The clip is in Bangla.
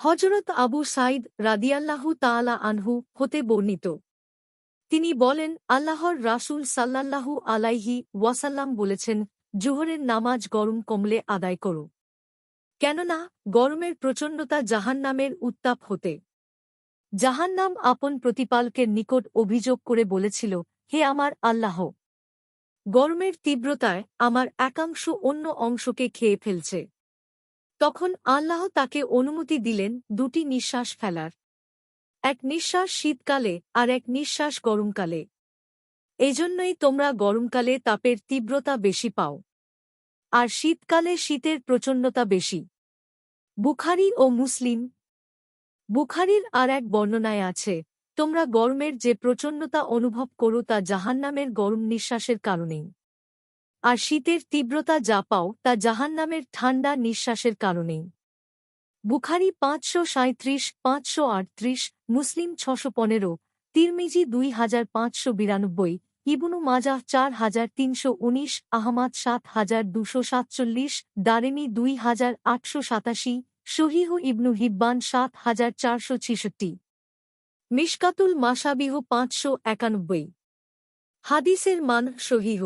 হযরত আবু সাঈদ রাদিয়াল্লাহু তাআলা আনহু হতে বর্ণিত। তিনি বলেন, আল্লাহর রাসূল সাল্লাল্লাহু আলাইহি ওয়াসাল্লাম বলেছেন, জোহরের নামাজ গরম কমলে আদায় করো। কেননা গরমের প্রচণ্ডতা জাহান্নামের উত্তাপ হতে। জাহান্নাম আপন প্রতিপালকের নিকট অভিযোগ করে বলেছিল, হে আমার আল্লাহ! গরমের তীব্রতায় আমার একাংশ অন্য অংশকে খেয়ে ফেলছে। তখন আল্লাহ তাকে অনুমতি দিলেন দুটি নিঃশ্বাস ফেলার। এক নিঃশ্বাস শীতকালে আর এক নিঃশ্বাস গরমকালে। এজন্যই তোমরা গরমকালে তাপের তীব্রতা বেশি পাও, আর শীতকালে শীতের প্রচণ্ডতা বেশি। বুখারী ও মুসলিম। বুখারীর আর এক বর্ণনায় আছে, তোমরা গরমের যে প্রচণ্ডতা অনুভব করো তা জাহান্নামের গরম নিঃশ্বাসের কারণেই, আর শীতের তীব্রতা যা পাও তা জাহান্নামের ঠান্ডা নিঃশ্বাসের কারণেই। বুখারী ৫৩৭, ৫৩৮, মুসলিম ৬১৫, তিরমিজি ২৫৯২, ইবনু মাজাহ ৪৩১৯, আহমাদ ৭২৪৭, দারেমী ২৮৮৭, সহীহ ইবনু হিব্বান ৭৪৬৬। মিশকাতুল মাসাবিহ ৫৯১। হাদিসের মান সহীহ।